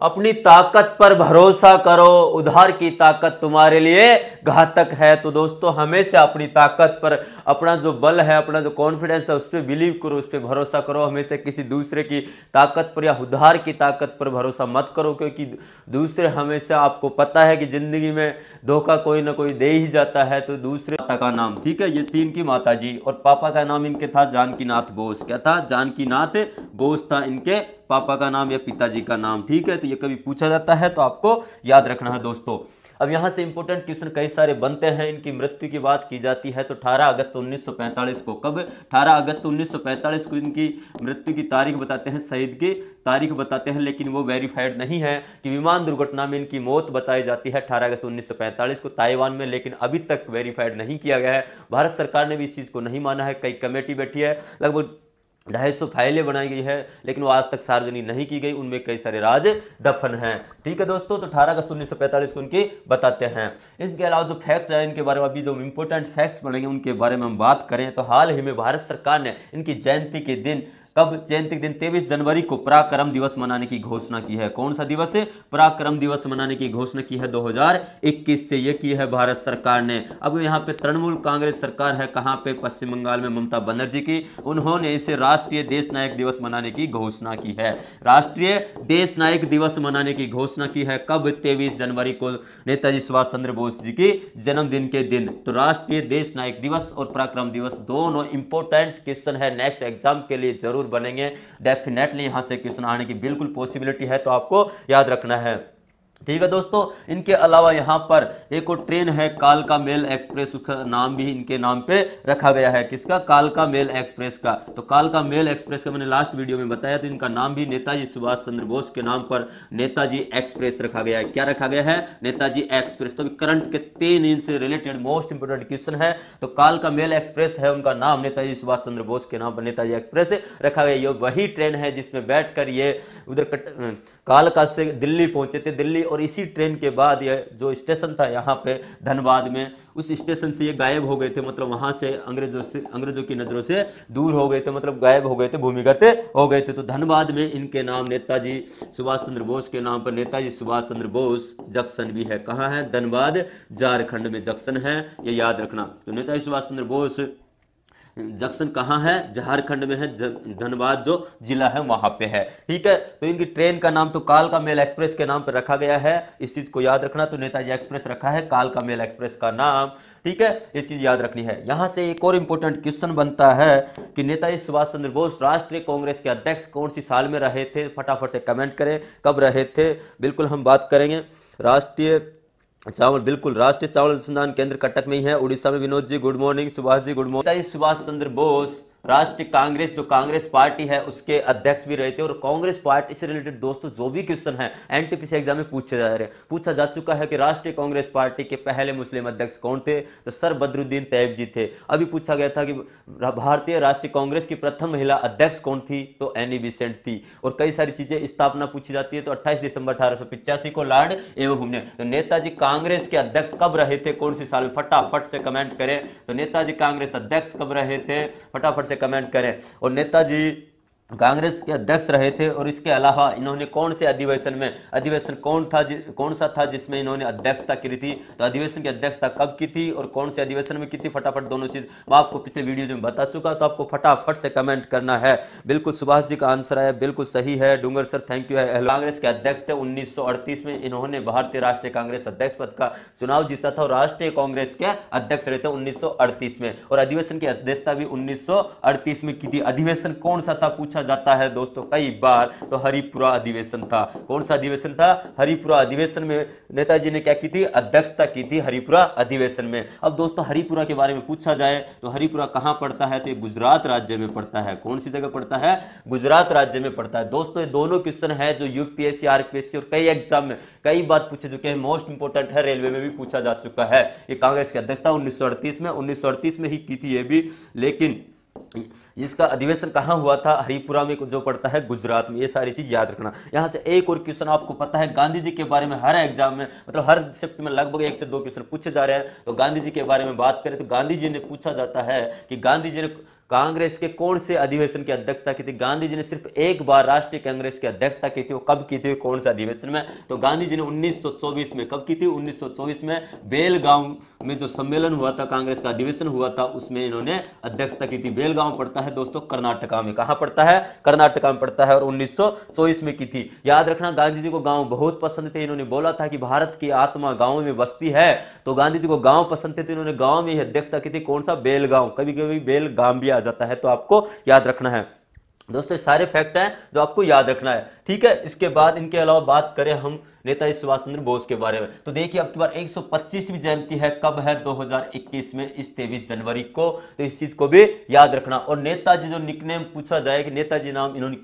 अपनी ताकत पर भरोसा करो, उधार की ताकत तुम्हारे लिए घातक है। तो दोस्तों हमेशा अपनी ताकत पर, अपना जो बल है, अपना जो कॉन्फिडेंस है, उस पर बिलीव करो, उस पर भरोसा करो। हमेशा किसी दूसरे की ताकत पर या उधार की ताकत पर भरोसा मत करो, क्योंकि दूसरे हमेशा, आपको पता है कि जिंदगी में धोखा कोई ना कोई दे ही जाता है। तो दूसरे माता का नाम, ठीक है, ये तीन की माता जी, और पापा का नाम इनके था जानकीनाथ बोस। क्या था? जानकीनाथ बोस था इनके पापा का नाम या पिताजी का नाम, ठीक है। तो ये कभी पूछा जाता है तो आपको याद रखना है दोस्तों। अब यहाँ से इंपॉर्टेंट क्वेश्चन कई सारे बनते हैं। इनकी मृत्यु की बात की जाती है तो 18 अगस्त 1945 को, कब? 18 अगस्त 1945 को इनकी मृत्यु की तारीख बताते हैं, शहीद की तारीख बताते हैं, लेकिन वो वेरीफाइड नहीं है कि विमान दुर्घटना में इनकी मौत बताई जाती है 18 अगस्त 1945 को ताइवान में, लेकिन अभी तक वेरीफाइड नहीं किया गया है। भारत सरकार ने भी इस चीज़ को नहीं माना है। कई कमेटी बैठी है, लगभग 250 फाइलें बनाई गई है, लेकिन वो आज तक सार्वजनिक नहीं की गई। उनमें कई सारे राज दफन हैं, ठीक है दोस्तों। तो 18 अगस्त 1945 को उनकी बताते हैं। इसके अलावा जो फैक्ट्स हैं इनके बारे में, अभी जो इंपॉर्टेंट फैक्ट्स बनेंगे उनके बारे में हम बात करें तो हाल ही में भारत सरकार ने इनकी जयंती के दिन, कब? जयंती के दिन 23 जनवरी को पराक्रम दिवस मनाने की घोषणा की है। कौन सा दिवस है? पराक्रम दिवस मनाने की घोषणा की है 2021 से, ये की है भारत सरकार ने। अब यहाँ पे तृणमूल कांग्रेस सरकार है, कहाँ पे? पश्चिम बंगाल में ममता बनर्जी की, उन्होंने इसे राष्ट्रीय देश नायक दिवस मनाने की घोषणा की है। राष्ट्रीय देश नायक दिवस मनाने की घोषणा की है कब? 23 जनवरी को, नेताजी सुभाष चंद्र बोस जी की जन्मदिन के दिन। तो राष्ट्रीय देश नायक दिवस और पराक्रम दिवस दोनों इंपॉर्टेंट क्वेश्चन है, नेक्स्ट एग्जाम के लिए जरूर बनेंगे। डेफिनेटली यहां से क्वेश्चन आने की बिल्कुल पॉसिबिलिटी है, तो आपको याद रखना है, ठीक है दोस्तों। इनके अलावा यहाँ पर एक और ट्रेन है कालका मेल एक्सप्रेस, उसका नाम भी इनके नाम पे रखा गया है। किसका? कालका मेल एक्सप्रेस का। तो कालका मेल एक्सप्रेस का मैंने लास्ट वीडियो में बताया, तो इनका नाम भी नेताजी सुभाष चंद्र बोस के नाम पर नेताजी एक्सप्रेस रखा गया है। क्या रखा गया है? नेताजी एक्सप्रेस। तो करंट के 3 इनसे रिलेटेड मोस्ट इंपोर्टेंट क्वेश्चन है। तो कालका मेल एक्सप्रेस है, उनका नाम नेताजी सुभाष चंद्र बोस के नाम पर नेताजी एक्सप्रेस रखा गया। ये वही ट्रेन है जिसमें बैठकर ये उधर कालका से दिल्ली पहुंचे थे, दिल्ली, और इसी ट्रेन के बाद ये जो स्टेशन था यहाँ पे धनबाद में, उस स्टेशन से ये गायब हो गए थे, मतलब वहां से अंग्रेजों की नजरों से दूर हो गए थे, मतलब गायब हो गए थे, भूमिगत हो गए थे। तो धनबाद में इनके नाम नेताजी सुभाष चंद्र बोस के नाम पर नेताजी सुभाष चंद्र बोस जंक्शन भी है। कहाँ है? धनबाद झारखंड में जंक्शन है, ये याद रखना। तो नेताजी सुभाष चंद्र बोस जंक्शन कहाँ है? झारखंड में है, धनबाद जो जिला है वहां पे है, ठीक है। तो इनकी ट्रेन का नाम तो कालका मेल एक्सप्रेस के नाम पर रखा गया है, इस चीज को याद रखना। तो नेताजी एक्सप्रेस रखा है, कालका मेल एक्सप्रेस का नाम, ठीक है, ये चीज याद रखनी है। यहां से एक और इंपॉर्टेंट क्वेश्चन बनता है कि नेताजी सुभाष चंद्र बोस राष्ट्रीय कांग्रेस के अध्यक्ष कौन सी साल में रहे थे? फटाफट से कमेंट करें, कब रहे थे? बिल्कुल हम बात करेंगे। राष्ट्रीय चावल, बिल्कुल, राष्ट्रीय चावल अनुसंधान केंद्र कटक में ही है, उड़ीसा में। Vinod ji good morning, Subhash ji good morning. Netaji Subhash Chandra Bose राष्ट्रीय कांग्रेस, जो कांग्रेस पार्टी है, उसके अध्यक्ष भी रहे थे। और कांग्रेस पार्टी से रिलेटेड दोस्तों जो भी क्वेश्चन है एनटीपीसी एग्जाम में पूछा जा चुका है कि राष्ट्रीय कांग्रेस पार्टी के पहले मुस्लिम अध्यक्ष कौन थे? तो सर बदरुद्दीन तैयब जी थे। अभी पूछा गया था कि भारतीय राष्ट्रीय कांग्रेस की प्रथम महिला अध्यक्ष कौन थी? तो एनी बेसेंट थी। और कई सारी चीजें, स्थापना पूछी जाती है, तो 28 दिसंबर 1885 को लॉर्ड एवं ने। तो नेताजी कांग्रेस के अध्यक्ष कब रहे थे? कौन सी साल में? फटाफट से कमेंट करें। तो नेताजी कांग्रेस अध्यक्ष कब रहे थे? फटाफट कमेंट करें। और नेताजी कांग्रेस के अध्यक्ष रहे थे। और इसके अलावा इन्होंने कौन से अधिवेशन कौन सा था जिसमें इन्होंने अध्यक्षता की थी? तो अधिवेशन की अध्यक्षता कब की थी और कौन से अधिवेशन में की थी? फटाफट दोनों चीज मैं आपको पिछले वीडियो में बता चुका, तो आपको फटाफट से कमेंट करना है। बिल्कुल सुभाष जी का आंसर है, बिल्कुल सही है। डूंगर सर थैंक यू है। कांग्रेस के अध्यक्ष थे 1938 में, इन्होंने भारतीय राष्ट्रीय कांग्रेस अध्यक्ष पद का चुनाव जीता था और राष्ट्रीय कांग्रेस के अध्यक्ष रहे थे 1938 में। और अधिवेशन की अध्यक्षता भी 1938 में की थी। अधिवेशन कौन सा था पूछा जाता है दोस्तों कई बार, तो हरिपुरा अधिवेशन था। कौन सा अधिवेशन था? हरिपुरा अधिवेशन में नेताजी ने क्या की थी? अध्यक्षता की थी हरिपुरा अधिवेशन में। अब दोस्तों हरिपुरा के बारे में पूछा जाए तो हरिपुरा कहां पड़ता है? तो ये गुजरात राज्य में पड़ता है। कौन सी जगह पड़ता है? गुजरात राज्य में पड़ता है। दोस्तों ये दोनों क्वेश्चन है जो यूपीएससी, आरपीएससी और कई एग्जाम में कई बार पूछे चुके हैं, मोस्ट इंपोर्टेंट है, रेलवे में भी पूछा जा चुका है। ये कांग्रेस की अध्यक्षता 1938 में ही की थी ये भी, लेकिन इसका अधिवेशन कहां हुआ था? हरिपुरा में, जो पड़ता है गुजरात में। ये सारी चीज याद रखना। यहां से एक और क्वेश्चन आपको पता है, गांधी जी के बारे में हर एग्जाम में, मतलब हर शिफ्ट में लगभग 1 से 2 क्वेश्चन पूछे जा रहे हैं। तो गांधी जी के बारे में बात करें तो गांधी जी ने पूछा जाता है कि गांधी जी ने कांग्रेस के कौन से अधिवेशन की अध्यक्षता की थी? गांधी जी ने सिर्फ एक बार राष्ट्रीय कांग्रेस की अध्यक्षता की थी। वो कब की थी, कौन से अधिवेशन में? तो गांधी जी ने 1924 में। कब की थी? 1924 में बेलगांव में जो सम्मेलन हुआ था, कांग्रेस का अधिवेशन हुआ था, उसमें इन्होंने अध्यक्षता की थी। बेलगांव पड़ता है दोस्तों कर्नाटका में। कहां पड़ता है? कर्नाटका में पड़ता है। और 1924 में की थी। याद रखना, गांधी जी को गांव बहुत पसंद थे। इन्होंने बोला था कि भारत की आत्मा गांव में बसती है, तो गांधी जी को गांव पसंद थे, तो इन्होंने गांव में ही अध्यक्षता की थी। कौन सा? बेलगांव। कभी कभी बेलगाम भी आ जाता है, तो आपको याद रखना है दोस्तों। सारे फैक्ट हैं जो आपको याद रखना है, ठीक है। इसके बाद इनके अलावा बात करें हम नेताजी सुभाष चंद्र बोस के बारे में, तो देखिए अब की बार 125वीं जयंती है। कब है? 2021 में, इस 23 जनवरी को। तो इस चीज को भी याद रखना। और नेताजी जो निकनेम पूछा जाए कि नेताजी नाम इन्होंने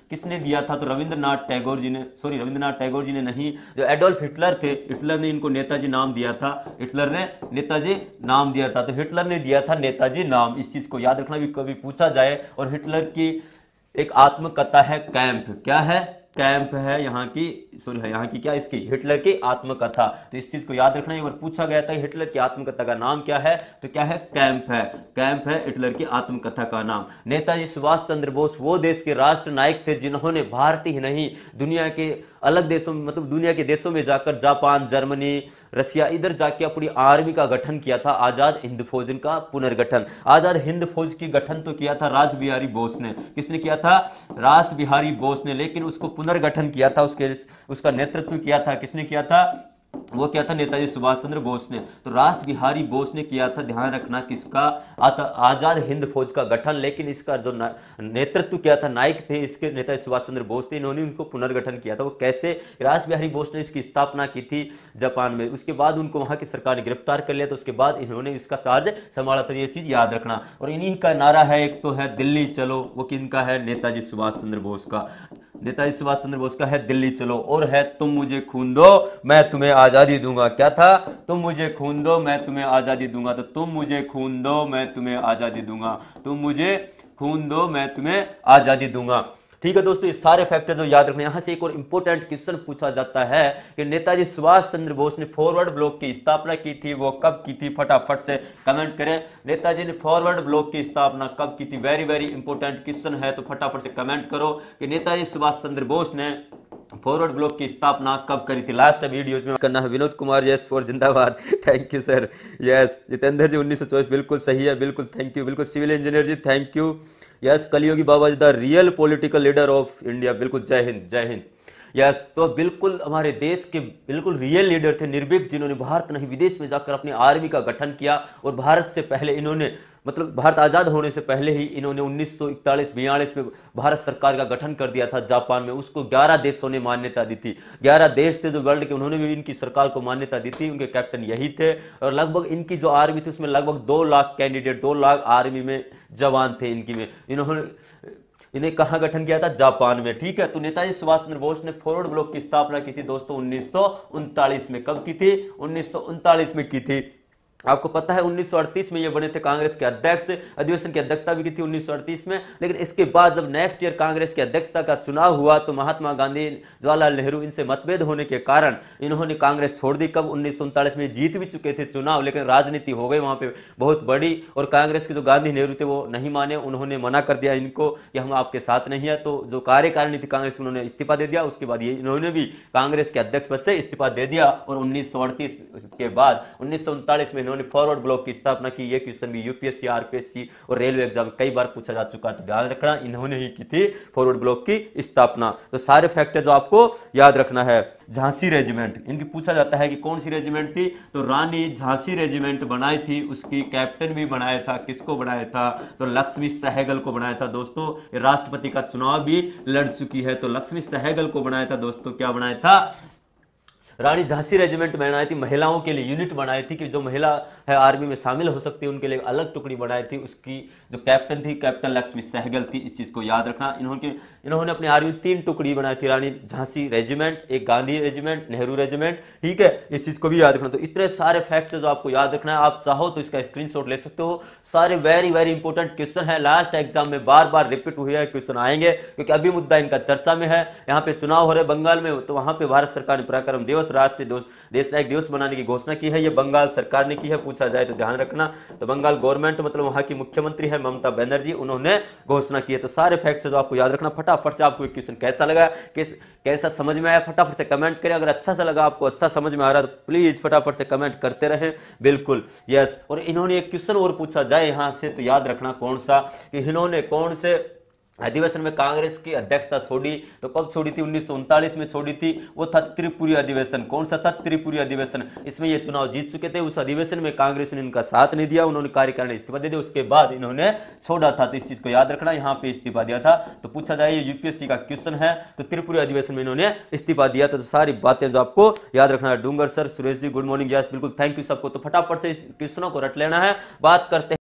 किसने दिया था, तो रविंद्रनाथ टैगोर जी ने, सॉरी रविंद्रनाथ टैगोर जी ने नहीं, जो एडोल्फ हिटलर थे, हिटलर ने इनको नेताजी नाम दिया था। हिटलर ने नेताजी नाम दिया था, तो हिटलर ने दिया था नेताजी नाम। इस चीज को याद रखना भी कभी पूछा जाए। और हिटलर की एक आत्मकथा है कैंप। क्या है? कैंप है यहाँ की, सॉरी है यहाँ की क्या, इसकी हिटलर की आत्मकथा। तो इस चीज को याद रखना। एक बार पूछा गया था हिटलर की आत्मकथा का नाम क्या है, तो क्या है? कैंप है। कैंप है हिटलर की आत्मकथा का नाम। नेताजी सुभाष चंद्र बोस वो देश के राष्ट्र नायक थे जिन्होंने भारत ही नहीं, दुनिया के अलग देशों में, मतलब दुनिया के देशों में जाकर, जापान, जर्मनी, रशिया, इधर जाके अपनी आर्मी का गठन किया था। आजाद हिंद फौज का पुनर्गठन। आजाद हिंद फौज की गठन तो किया था रास बिहारी बोस ने। किसने किया था? रास बिहारी बोस ने। लेकिन उसको पुनर्गठन किया था, उसका नेतृत्व किया था, किसने किया था? वो क्या था? नेताजी सुभाष चंद्र बोस ने। तो रास बिहारी बोस ने किया था, ध्यान रखना, किसका? आजाद हिंद फौज का गठन। लेकिन इसका जो नेतृत्व किया था, नायक थे इसके, नेताजी सुभाष चंद्र बोस थे। इन्होंने उनको पुनर्गठन किया था। वो कैसे? रास बिहारी बोस ने इसकी स्थापना की थी जापान में। उसके बाद उनको वहां की सरकार ने गिरफ्तार कर लिया, तो उसके बाद इन्होंने इसका चार्ज संभाला था। ये चीज याद रखना। और इन्हीं का नारा है, एक तो है दिल्ली चलो, वो किनका है? नेताजी सुभाष चंद्र बोस का। नेताजी सुभाष चंद्र बोस का है दिल्ली चलो। और है तुम मुझे खून दो मैं तुम्हें आजादी दूंगा। क्या था? तुम मुझे खून दो मैं तुम्हें आजादी दूंगा। तो तुम मुझे खून दो मैं तुम्हें आजादी दूंगा। तुम मुझे खून दो मैं तुम्हें आजादी दूंगा। ठीक है दोस्तों, ये सारे फैक्टर जो याद रखने। यहां से एक और इंपॉर्टेंट क्वेश्चन पूछा जाता है कि नेताजी सुभाष चंद्र बोस ने फॉरवर्ड ब्लॉक की स्थापना की थी, वो कब की थी? फटाफट से कमेंट करें। नेताजी ने फॉरवर्ड ब्लॉक की स्थापना कब की थी? वेरी वेरी इंपॉर्टेंट क्वेश्चन है, तो फटाफट से कमेंट करो कि नेताजी सुभाष चंद्र बोस ने फॉरवर्ड ब्लॉक की स्थापना कब करी थी। लास्ट वीडियोज में करना है। विनोद कुमार यस फॉर जिंदाबाद, thank you sir. Yes Jitendra ji 1924 बिल्कुल सही है, बिल्कुल थैंक यू। बिल्कुल civil engineer ji thank you. Yes Kaliyogi Baba ji the real political leader of India, बिल्कुल जय हिंद जय हिंद। यस तो बिल्कुल हमारे देश के बिल्कुल रियल लीडर थे, निर्भीक, जिन्होंने भारत नहीं विदेश में जाकर अपनी आर्मी का गठन किया। और भारत से पहले इन्होंने, मतलब भारत आजाद होने से पहले ही इन्होंने 1941-42 में भारत सरकार का गठन कर दिया था जापान में। उसको 11 देशों ने मान्यता दी थी। 11 देश थे जो वर्ल्ड के, उन्होंने भी इनकी सरकार को मान्यता दी थी। उनके कैप्टन यही थे। और लगभग इनकी जो आर्मी थी उसमें लगभग 2 लाख कैंडिडेट, 2 लाख आर्मी में जवान थे इनकी में। इन्हें कहां गठन किया था? जापान में। ठीक है, तो नेताजी सुभाष चंद्र बोस ने फॉरवर्ड ब्लॉक की स्थापना की थी दोस्तों 1939 में। कब की थी? 1939 में की थी। आपको पता है 1938 में ये बने थे कांग्रेस के अध्यक्ष। अधिवेशन की अध्यक्षता भी की थी 1938 में। लेकिन इसके बाद जब नेक्स्ट ईयर कांग्रेस की अध्यक्षता का चुनाव हुआ तो महात्मा गांधी, जवाहरलाल नेहरू, इनसे मतभेद होने के कारण इन्होंने कांग्रेस छोड़ दी। कब? 1939 में। जीत भी चुके थे चुनाव, लेकिन राजनीति हो गई वहां पे बहुत बड़ी। और कांग्रेस के जो गांधी नेहरू थे वो नहीं माने, उन्होंने मना कर दिया इनको कि हम आपके साथ नहीं है। तो जो कार्यकारिणी थी कांग्रेस, उन्होंने इस्तीफा दे दिया। उसके बाद ये इन्होंने भी कांग्रेस के अध्यक्ष पद से इस्तीफा दे दिया। और 1938 के बाद 1939 में इन्होंने फॉरवर्ड ब्लॉक की स्थापना की। ये क्वेश्चन भी यूपीएससी, आरपीएससी और रेलवे एग्जाम कई बार पूछा जा चुका है, तो ध्यान रखना इन्होंने ही की थी फॉरवर्ड ब्लॉक की स्थापना। तो सारे फैक्टर जो आपको याद रखना है। झांसी रेजिमेंट, इनकी पूछा जाता है कि कौन सी रेजिमेंट थी, तो रानी झांसी रेजिमेंट बनाई थी। उसकी कैप्टन भी बनाया था, किसको बनाया था? तो लक्ष्मी सहगल को बनाया था दोस्तों। राष्ट्रपति का चुनाव भी लड़ चुकी है, तो लक्ष्मी सहगल को बनाया था दोस्तों। क्या बनाया था? रानी झांसी रेजिमेंट बनाई थी। महिलाओं के लिए यूनिट बनाई थी कि जो महिला है आर्मी में शामिल हो सकती है, उनके लिए अलग टुकड़ी बनाई थी। उसकी जो कैप्टन थी, कैप्टन लक्ष्मी सहगल थी। इस चीज को याद रखना। इन्होंने अपनी आर्मी में 3 टुकड़ी बनाई थी। रानी झांसी रेजिमेंट, एक गांधी रेजिमेंट, नेहरू रेजिमेंट। ठीक है, इस चीज को भी याद रखना। तो इतने सारे फैक्ट्स जो आपको याद रखना है। आप चाहो तो इसका स्क्रीनशॉट ले सकते हो। सारे वेरी वेरी इंपॉर्टेंट क्वेश्चन है। लास्ट एग्जाम में बार बार रिपीट हुए क्वेश्चन आएंगे, क्योंकि अभी मुद्दा इनका चर्चा में है। यहाँ पे चुनाव हो रहे बंगाल में, तो वहां पे भारत सरकार ने पराक्रम दिवस दिवस राष्ट्रीय देश नायक दिवस बनाने की घोषणा की है। ये बंगाल सरकार ने की है, पूछा जाए तो ध्यान रखना। तो बंगाल गवर्नमेंट मतलब वहां की मुख्यमंत्री है ममता बनर्जी, उन्होंने घोषणा की है। तो सारे फैक्ट्स जो आपको याद रखना। फटाफट से आपको एक क्वेश्चन कैसा लगा, कैसा समझ में आया, फटाफट से कमेंट करें। अगर अच्छा सा लगा, आपको अच्छा समझ में आ रहा है, तो प्लीज फटाफट से कमेंट करते रहें। बिल्कुल यस। और इन्होंने एक क्वेश्चन और पूछा जाए यहां से, तो याद रखना कौन सा, कि इन्होंने कौन से अधिवेशन में कांग्रेस की अध्यक्षता छोड़ी। तो कब छोड़ी थी? 1939 में छोड़ी थी। वो था त्रिपुरी अधिवेशन। कौन सा था? त्रिपुरी अधिवेशन। इसमें ये चुनाव जीत चुके थे। उस अधिवेशन में कांग्रेस ने इनका साथ नहीं दिया, उन्होंने कार्यकारिणी इस्तीफा दे दिया, उसके बाद इन्होंने छोड़ा था। तो इस चीज को याद रखना, यहाँ पे इस्तीफा दिया था। तो पूछा जाए, ये यूपीएससी का क्वेश्चन है। तो त्रिपुरी अधिवेशन में इन्होंने इस्तीफा दिया था। तो सारी बातें जो आपको याद रखना है। डूंगर sir, Suresh ji good morning, yes बिल्कुल, थैंक यू सबको। तो फटाफट से इस क्वेश्चनों को रट लेना है। बात करते हैं